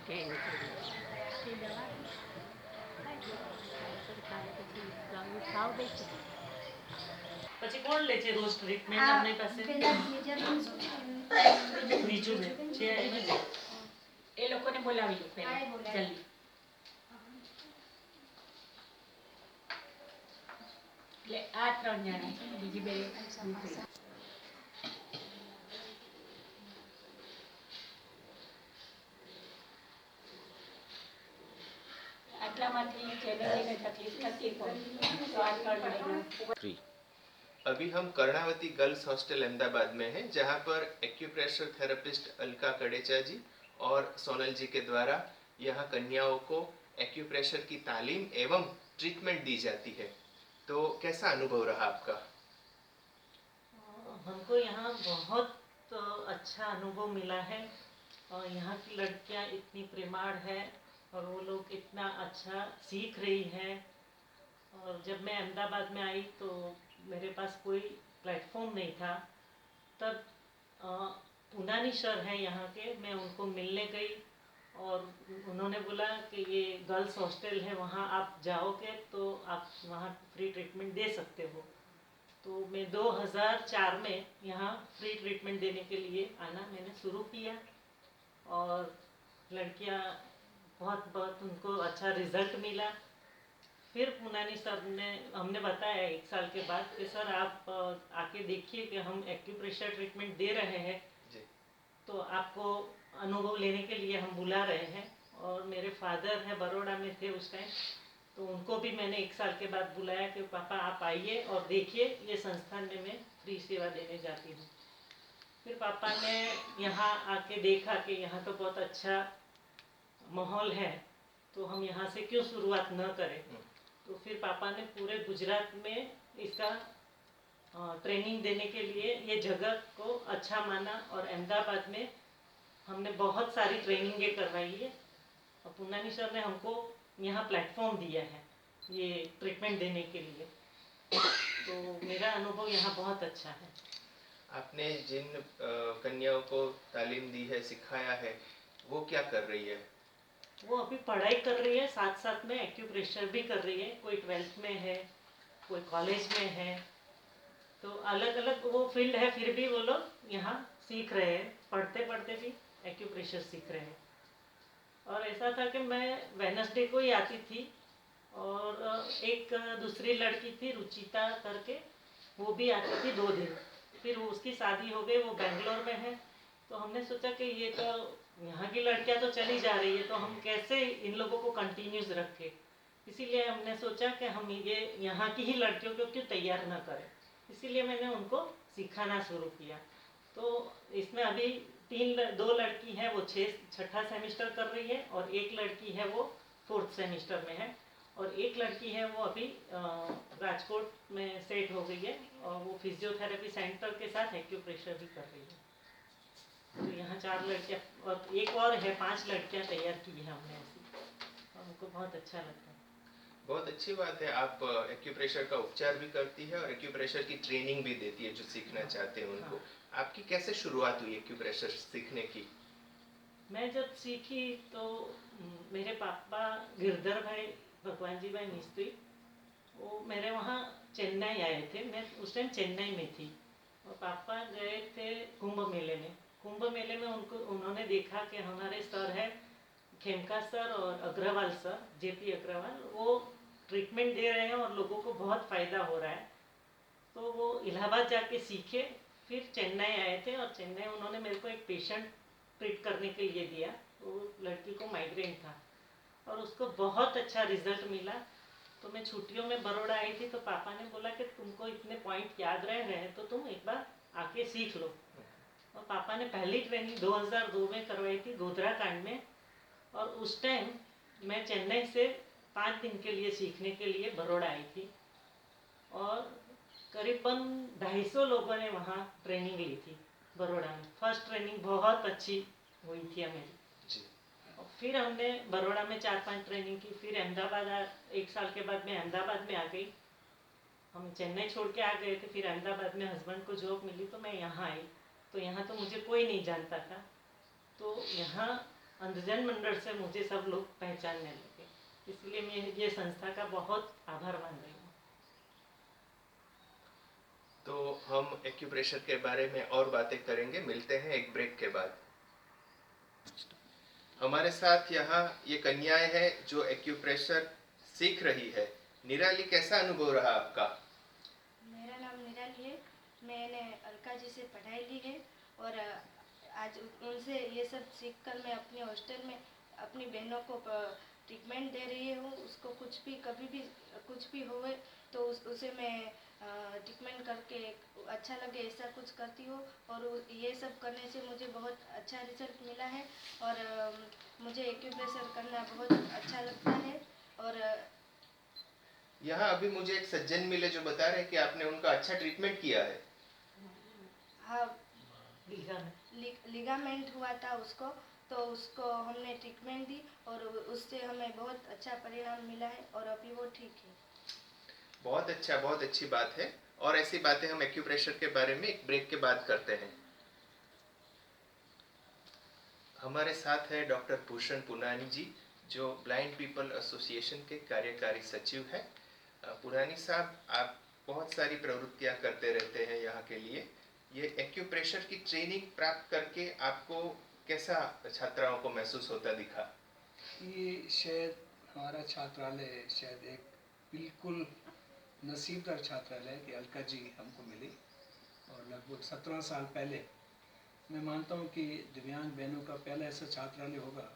કેવી તે દવા કાલે પછી ભાવ દે છે પછી કોણ લે છે રોજ ટ્રીટમેન્ટ આપણી પાસે બીજું છે એ લોકોને બોલાવી લો પહેલા જલ્દી એટલે આ 3 જણા છે બીજી બે આટલામાંથી જેને તકલીફ થતી હોય તો આ 3 મહિના थ्री। अभी हम कर्णावती गर्ल्स हॉस्टल अहमदाबाद में हैं, जहां पर एक्यूप्रेशर थेरेपिस्ट अलका कड़ेचा जी और सोनल जी के द्वारा यहाँ कन्याओं को एक्यूप्रेशर की तालीम एवं ट्रीटमेंट दी जाती है। तो कैसा अनुभव रहा आपका? हमको यहाँ बहुत अच्छा अनुभव मिला है और यहाँ की लड़कियाँ इतनी प्रेमाड़ है और वो लोग इतना अच्छा सीख रही हैं। और जब मैं अहमदाबाद में आई तो मेरे पास कोई प्लेटफॉर्म नहीं था। तब पुनानी सर हैं यहाँ के, मैं उनको मिलने गई और उन्होंने बोला कि ये गर्ल्स हॉस्टल है, वहाँ आप जाओगे तो आप वहाँ फ्री ट्रीटमेंट दे सकते हो। तो मैं 2004 में यहाँ फ्री ट्रीटमेंट देने के लिए आना मैंने शुरू किया और लड़कियाँ बहुत बहुत उनको अच्छा रिजल्ट मिला। फिर पुनानी सर ने हमने बताया 1 साल के बाद कि सर आप आके देखिए कि हम एक्यूप्रेशर ट्रीटमेंट दे रहे हैं जी। तो आपको अनुभव लेने के लिए हम बुला रहे हैं। और मेरे फादर हैं बड़ौदा में थे उस टाइम, तो उनको भी मैंने 1 साल के बाद बुलाया कि पापा आप आइए और देखिए ये संस्थान में मैं फ्री सेवा देने जाती हूँ। फिर पापा ने यहाँ आके देखा कि यहाँ तो बहुत अच्छा माहौल है, तो हम यहाँ से क्यों शुरुआत न करें। तो फिर पापा ने पूरे गुजरात में इसका ट्रेनिंग देने के लिए ये जगह को अच्छा माना और अहमदाबाद में हमने बहुत सारी ट्रेनिंगें करवाई है और पुनानी सर ने हमको यहाँ प्लेटफॉर्म दिया है ये ट्रीटमेंट देने के लिए। तो मेरा अनुभव यहाँ बहुत अच्छा है। आपने जिन कन्याओं को तालीम दी है, सिखाया है, वो क्या कर रही है? वो अभी पढ़ाई कर रही है, साथ साथ में एक्यूप्रेशर भी कर रही है। कोई 12th में है, कोई कॉलेज में है, तो अलग अलग वो फील्ड है, फिर भी वो लोग यहाँ सीख रहे हैं, पढ़ते पढ़ते भी एक्यूप्रेशर सीख रहे हैं। और ऐसा था कि मैं वेडनेसडे को ही आती थी और एक दूसरी लड़की थी रुचिता करके, वो भी आती थी 2 दिन। फिर उसकी शादी हो गई, वो बेंगलोर में है। तो हमने सोचा कि ये तो यहाँ की लड़कियाँ तो चली जा रही है, तो हम कैसे इन लोगों को कंटिन्यूस रखें। इसीलिए हमने सोचा कि हम ये यहाँ की ही लड़कियों को क्यों तैयार ना करें। इसीलिए मैंने उनको सिखाना शुरू किया। तो इसमें अभी 2 लड़की हैं, वो 6ठा सेमिस्टर कर रही है और एक लड़की है वो 4th सेमिस्टर में है और एक लड़की है वो अभी राजकोट में सेट हो गई है और वो फिजियोथेरेपी सेंटर के साथ एक्यूप्रेशर भी कर रही है। तो यहाँ 4 लड़कियाँ और एक और है, 5 लड़कियाँ तैयार की है हमने ऐसी, और उनको बहुत अच्छा लगता है। बहुत अच्छी बात है, आप एक्यूप्रेशर का उपचार भी करती है और एक्यूप्रेशर की ट्रेनिंग भी देती है जो सीखना चाहते हैं उनको। आपकी कैसे शुरुआत हुई एक्यूप्रेशर सीखने की? मैं जब सीखी तो मेरे पापा गिरधर भाई भगवान जी भाई मिस्त्री, वो मेरे वहाँ चेन्नई आए थे। मैं उस टाइम चेन्नई में थी और पापा गए थे कुंभ मेले में। कुंभ मेले में उन्होंने देखा कि हमारे सर है खेमका सर और अग्रवाल सर, जेपी अग्रवाल, वो ट्रीटमेंट दे रहे हैं और लोगों को बहुत फ़ायदा हो रहा है। तो वो इलाहाबाद जाके सीखे, फिर चेन्नई आए थे और चेन्नई उन्होंने मेरे को एक पेशेंट ट्रीट करने के लिए दिया। वो लड़की को माइग्रेन था और उसको बहुत अच्छा रिजल्ट मिला। तो मैं छुट्टियों में बड़ौदा आई थी तो पापा ने बोला कि तुमको इतने पॉइंट याद रह रहे हैं तो तुम एक बार आके सीख लो। और पापा ने पहली ट्रेनिंग 2002 में करवाई थी गोधरा कांड में और उस टाइम मैं चेन्नई से 5 दिन के लिए सीखने के लिए बड़ौदा आई थी और करीबन 250 लोगों ने वहाँ ट्रेनिंग ली थी बड़ौदा में। फर्स्ट ट्रेनिंग बहुत अच्छी हुई थी हमें। और फिर हमने बड़ौदा में 4-5 ट्रेनिंग की, फिर अहमदाबाद 1 साल के बाद मैं अहमदाबाद में आ गई। हम चेन्नई छोड़ के आ गए थे, फिर अहमदाबाद में हस्बैंड को जॉब मिली तो मैं यहाँ आई। तो यहाँ तो मुझे कोई नहीं जानता था, तो यहाँ अंधजन मंडल से मुझे सब लोग पहचानने लगे, इसलिए मैं ये संस्था का बहुत आभार मान रही हूँ। तो हम एक्यूप्रेशर के बारे में और बातें करेंगे, मिलते हैं एक ब्रेक के बाद। हमारे साथ यहाँ ये कन्याएं हैं जो एक्यूप्रेशर सीख रही है। निराली, कैसा अनुभव रहा आपका? मेरा नाम निराली है। मैंने अलका जी से पढ़ाई ली है और आज उनसे ये सब सीखकर मैं अपने हॉस्टल में अपनी बहनों को ट्रीटमेंट दे रही हूँ। उसको कुछ भी कभी भी कुछ भी होए तो उसे मैं ट्रीटमेंट करके अच्छा लगे ऐसा कुछ करती हूँ और ये सब करने से मुझे बहुत अच्छा रिजल्ट मिला है और मुझे एक्यूप्रेशर करना बहुत अच्छा लगता है। और यहाँ अभी मुझे एक सज्जन मिले जो बता रहे हैं कि आपने उनका अच्छा ट्रीटमेंट किया है। हाँ, लिगामेंट लिगामेंट हुआ था उसको, तो उसको हमने ट्रीटमेंट दी और उससे हमें बहुत अच्छा परिणाम मिला है और अभी वो ठीक है। बहुत अच्छा, बहुत अच्छी बात है। और ऐसी बातें हम एक्यूप्रेशर के बारे में एक ब्रेक के बाद करते हैं। हमारे साथ है डॉक्टर भूषण पुनानी जी, जो ब्लाइंड पीपल एसोसिएशन के कार्यकारी सचिव हैं। पुनानी साहब, आप बहुत सारी प्रवृत्तियां करते रहते हैं यहाँ के लिए। ये एक्यूप्रेशर की ट्रेनिंग प्राप्त करके आपको कैसा छात्राओं को महसूस होता दिखा? ये शायद हमारा छात्रालय शायद एक बिल्कुल नसीबदार छात्रालय है कि अलका जी हमको मिली और लगभग 17 साल पहले मैं मानता हूँ कि दिव्यांग बहनों का पहला ऐसा छात्रालय होगा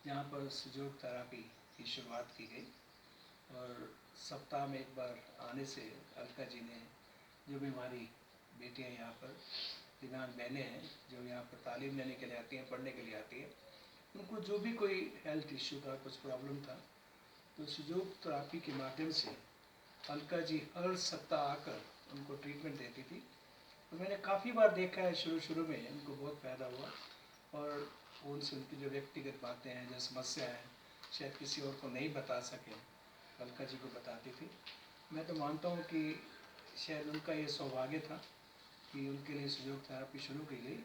जहाँ पर सुजोग थेरापी की शुरुआत की गई और सप्ताह में एक बार आने से अलका जी ने, जो भी हमारी बेटियाँ यहाँ पर दिव्यांग बहनें हैं जो यहाँ पर तालीम लेने के लिए आती हैं, पढ़ने के लिए आती हैं, उनको जो भी कोई हेल्थ इश्यू था, कुछ प्रॉब्लम था, तो सुजोग थेरापी के माध्यम से अलका जी हर सप्ताह आकर उनको ट्रीटमेंट देती थी। तो मैंने काफ़ी बार देखा है, शुरू में उनको बहुत फ़ायदा हुआ और उनसे उनकी जो व्यक्तिगत बातें हैं, जो समस्या है, शायद किसी और को नहीं बता सके, अलका जी को बताती थी। मैं तो मानता हूँ कि शायद उनका ये सौभाग्य था कि उनके लिए सुजोग थेरापी शुरू की गई।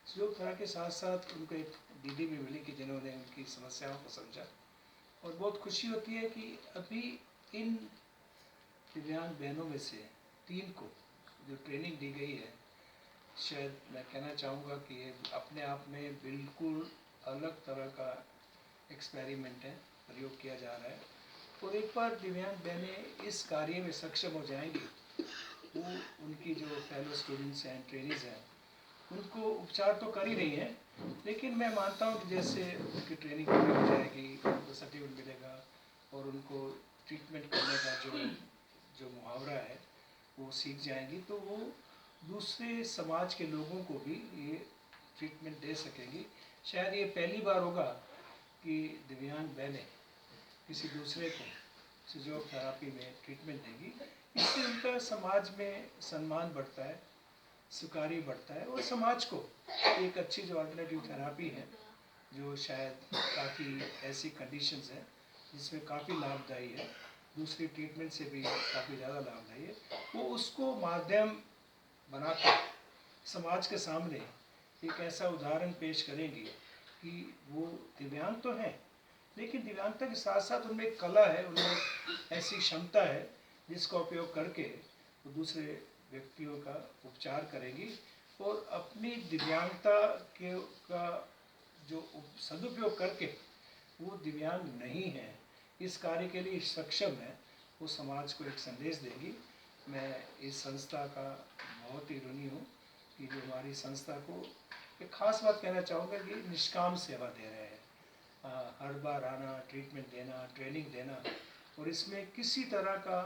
सुजोग थेरापी के साथ साथ उनको एक दीदी भी मिली कि जिन्होंने उनकी समस्याओं को समझा और बहुत खुशी होती है कि अभी इन दिव्यांग बहनों में से 3 को जो ट्रेनिंग दी गई है, शायद मैं कहना चाहूँगा कि ये अपने आप में बिल्कुल अलग तरह का एक्सपेरिमेंट है, प्रयोग किया जा रहा है। और एक बार दिव्यांग बहनें इस कार्य में सक्षम हो जाएंगी, वो उनकी जो फेलो स्टूडेंट्स हैं, ट्रेनीज हैं, उनको उपचार तो कर ही रही हैं, लेकिन मैं मानता हूँ कि जैसे उनकी ट्रेनिंग पूरी हो जाएगी, उनको सर्टिफिकेट मिलेगा और उनको ट्रीटमेंट करने का जो मुहावरा है वो सीख जाएंगी, तो वो दूसरे समाज के लोगों को भी ये ट्रीटमेंट दे सकेंगी। शायद ये पहली बार होगा कि दिव्यांग बहनें किसी दूसरे को सुजोग थेरापी में ट्रीटमेंट देगी। इससे उनका समाज में सम्मान बढ़ता है, स्वीकार्य बढ़ता है और समाज को एक अच्छी जो अल्टरनेटिव थेरापी है, जो शायद काफ़ी ऐसी कंडीशंस हैं जिसमें काफ़ी लाभदायी है, दूसरी ट्रीटमेंट से भी काफ़ी ज़्यादा लाभदायी है, वो उसको माध्यम बनाकर समाज के सामने एक ऐसा उदाहरण पेश करेंगी कि वो दिव्यांग तो हैं, लेकिन दिव्यांगता के साथ साथ उनमें एक कला है, उनमें ऐसी क्षमता है जिसका उपयोग करके वो दूसरे व्यक्तियों का उपचार करेंगी और अपनी दिव्यांगता का जो सदुपयोग करके वो दिव्यांग नहीं है, इस कार्य के लिए सक्षम है, वो समाज को एक संदेश देगी। मैं इस संस्था का बहुत ही ऋणी हूँ कि जो हमारी संस्था को एक ख़ास बात कहना चाहूँगा कि निष्काम सेवा दे रहे हैं। हर बार आना, ट्रीटमेंट देना, ट्रेनिंग देना, और इसमें किसी तरह का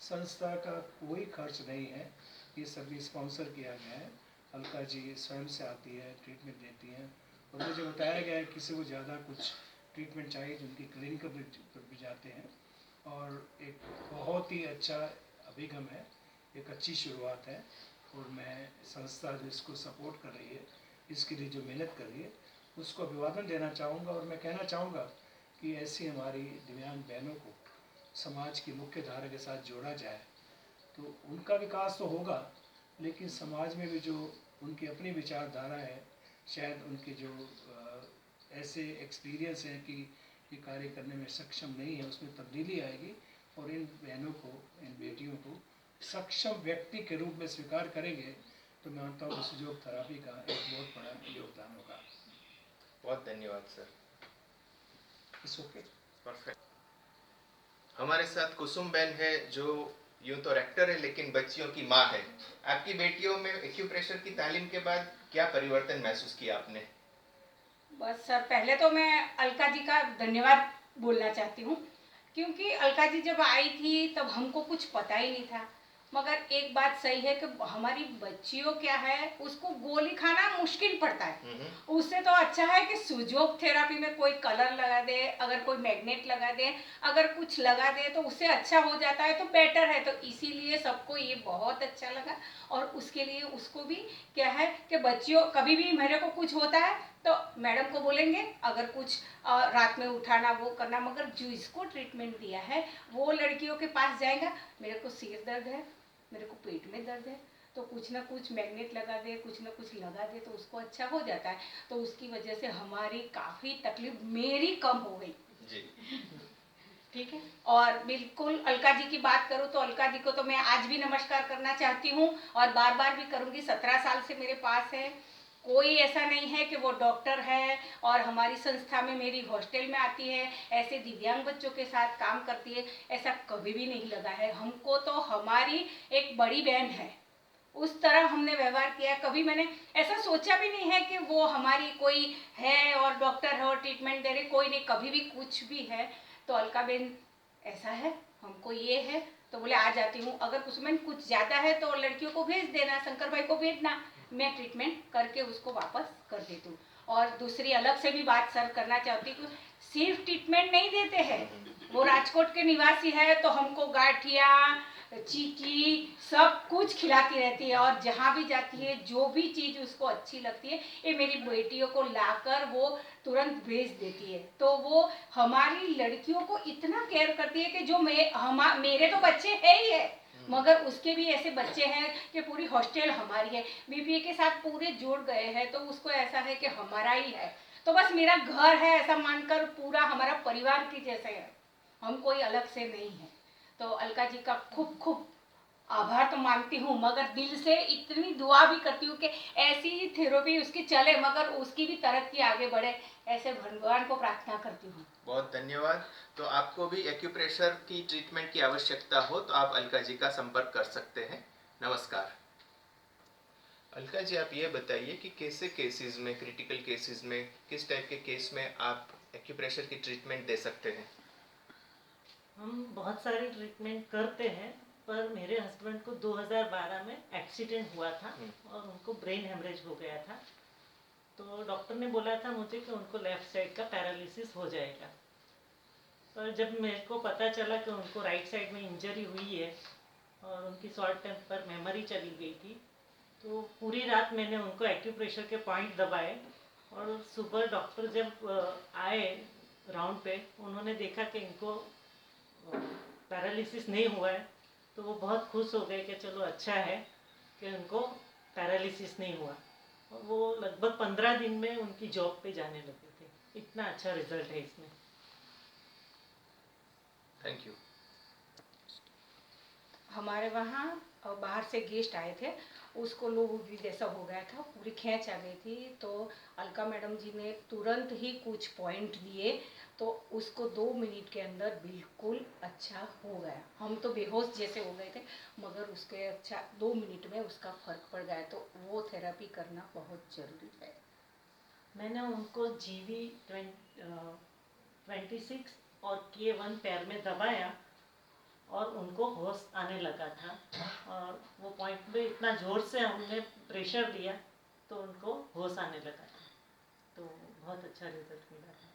संस्था का कोई खर्च नहीं है, ये सभी स्पॉन्सर किया गया है। अलका जी स्वयं से आती है, ट्रीटमेंट देती हैं और मुझे बताया गया है किसी को ज़्यादा कुछ ट्रीटमेंट चाहिए जिनकी क्लिनिक पर भी जाते हैं और एक बहुत ही अच्छा अभिगम है, एक अच्छी शुरुआत है और मैं संस्था जो इसको सपोर्ट कर रही है, इसके लिए जो मेहनत कर रही है, उसको अभिवादन देना चाहूँगा और मैं कहना चाहूँगा कि ऐसी हमारी दिव्यांग बहनों को समाज की मुख्य धारा के साथ जोड़ा जाए तो उनका विकास तो होगा, लेकिन समाज में भी जो उनकी अपनी विचारधारा है, शायद उनकी जो ऐसे एक्सपीरियंस हैं कि ये कार्य करने में सक्षम नहीं है, उसमें तब्दीली आएगी और इन बहनों को, इन बेटियों को सक्षम व्यक्ति के रूप में स्वीकार करेंगे तो मैं मानता हूँ सुजोग थेरेपी का एक बहुत बड़ा योगदान होगा। बहुत धन्यवाद सर। It's okay. परफेक्ट। हमारे साथ कुसुम बहन है जो यूं तो रेक्टर है लेकिन बच्चियों की माँ है। आपकी बेटियों में एक्यूप्रेशर की तालीम के बाद क्या परिवर्तन महसूस किया आपने? बस सर, पहले तो मैं अलका जी का धन्यवाद बोलना चाहती हूँ, क्योंकि अलका जी जब आई थी तब हमको कुछ पता ही नहीं था। मगर एक बात सही है कि हमारी बच्चियों क्या है, उसको गोली खाना मुश्किल पड़ता है। उससे तो अच्छा है कि सुजोग थेरेपी में कोई कलर लगा दे, अगर कोई मैग्नेट लगा दे, अगर कुछ लगा दे तो उससे अच्छा हो जाता है, तो बेटर है। तो इसीलिए सबको ये बहुत अच्छा लगा। और उसके लिए उसको भी क्या है कि बच्चियों कभी भी मेरे को कुछ होता है तो मैडम को बोलेंगे, अगर कुछ रात में उठाना वो करना। मगर जो इसको ट्रीटमेंट दिया है वो लड़कियों के पास जाएगा, मेरे को सिर दर्द है, मेरे को पेट में दर्द है, तो कुछ ना कुछ मैग्नेट लगा दे, कुछ ना कुछ लगा दे तो उसको अच्छा हो जाता है। तो उसकी वजह से हमारी काफ़ी तकलीफ मेरी कम हो गई जी। ठीक है। और बिल्कुल अलका जी की बात करूँ तो अलका जी को तो मैं आज भी नमस्कार करना चाहती हूँ और बार बार भी करूँगी। 17 साल से मेरे पास है, कोई ऐसा नहीं है कि वो डॉक्टर है और हमारी संस्था में मेरी हॉस्टल में आती है, ऐसे दिव्यांग बच्चों के साथ काम करती है, ऐसा कभी भी नहीं लगा है। हमको तो हमारी एक बड़ी बहन है, उस तरह हमने व्यवहार किया। कभी मैंने ऐसा सोचा भी नहीं है कि वो हमारी कोई है और डॉक्टर है और ट्रीटमेंट दे रहे, कोई नहीं। कभी भी कुछ भी है तो अलका बेन ऐसा है, हमको ये है, तो बोले आ जाती हूँ। अगर उसमें कुछ ज़्यादा है तो लड़कियों को भेज देना, शंकर भाई को भेजना, मैं ट्रीटमेंट करके उसको वापस कर देती हूँ। और दूसरी अलग से भी बात सर करना चाहती हूँ, सिर्फ ट्रीटमेंट नहीं देते हैं, वो राजकोट के निवासी है तो हमको गाठिया, चीकी सब कुछ खिलाती रहती है। और जहाँ भी जाती है जो भी चीज़ उसको अच्छी लगती है ये मेरी बेटियों को लाकर वो तुरंत भेज देती है। तो वो हमारी लड़कियों को इतना केयर करती है कि जो मेरे तो बच्चे है ही है, मगर उसके भी ऐसे बच्चे हैं कि पूरी हॉस्टल हमारी है, बीपीए के साथ पूरे जुड़ गए हैं। तो उसको ऐसा है कि हमारा ही है, तो बस मेरा घर है ऐसा मानकर पूरा हमारा परिवार की जैसे है, हम कोई अलग से नहीं है। तो अलका जी का खूब खूब आभार तो मानती हूँ, मगर दिल से इतनी दुआ भी करती हूँ कि ऐसी ही थेरेपी उसकी चले, मगर उसकी भी तरक्की आगे बढ़े, ऐसे भगवान को प्रार्थना करती हूँ। बहुत धन्यवाद। तो आपको भी एक्यूप्रेशर की ट्रीटमेंट की आवश्यकता हो तो आप अलका जी का संपर्क कर सकते हैं। नमस्कार। अलका जी, आप ये बताइए कि कैसे केसेस में, क्रिटिकल केसेस में, किस टाइप के केस में आप एक्यूप्रेशर की ट्रीटमेंट दे सकते हैं? हम बहुत सारी ट्रीटमेंट करते हैं, पर मेरे हस्बैंड को 2012 में एक्सीडेंट हुआ था और उनको ब्रेन हेमरेज हो गया था। तो डॉक्टर ने बोला था मुझे कि उनको लेफ़्ट साइड का पैरालिसिस हो जाएगा। पर जब मेरे को पता चला कि उनको राइट साइड में इंजरी हुई है और उनकी शॉर्ट टेम्पर मेमोरी चली गई थी, तो पूरी रात मैंने उनको एक्यूप्रेशर के पॉइंट दबाए। और सुबह डॉक्टर जब आए राउंड पे, उन्होंने देखा कि इनको पैरालिसिस नहीं हुआ है, तो वो बहुत खुश हो गए कि चलो अच्छा है कि उनको पैरालिसिस नहीं हुआ। और वो लगभग 15 दिन में उनकी जॉब पे जाने लगे थे। इतना अच्छा रिजल्ट है इसमें। Thank you. हमारे वहाँ बाहर से गेस्ट आए थे, उसको लोग भी जैसा हो गया था, पूरी खींच आ गई थी। तो अलका मैडम जी ने तुरंत ही कुछ पॉइंट दिए तो उसको 2 मिनट के अंदर बिल्कुल अच्छा हो गया। हम तो बेहोश जैसे हो गए थे, मगर उसके अच्छा 2 मिनट में उसका फ़र्क पड़ गया। तो वो थेरेपी करना बहुत ज़रूरी है। मैंने उनको GV 26 और K1 पैर में दबाया और उनको होश आने लगा था। और वो पॉइंट पे इतना ज़ोर से हमने प्रेशर दिया तो उनको होश आने लगा था। तो बहुत अच्छा रिजल्ट मिला था।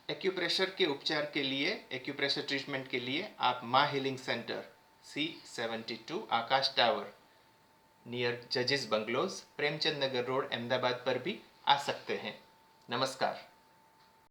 एक्यूप्रेशर के उपचार के लिए, एक्यूप्रेशर ट्रीटमेंट के लिए आप माँ हीलिंग सेंटर C72 आकाश टावर नियर जजेस बंगलोज, प्रेमचंद नगर रोड, अहमदाबाद पर भी आ सकते हैं। नमस्कार।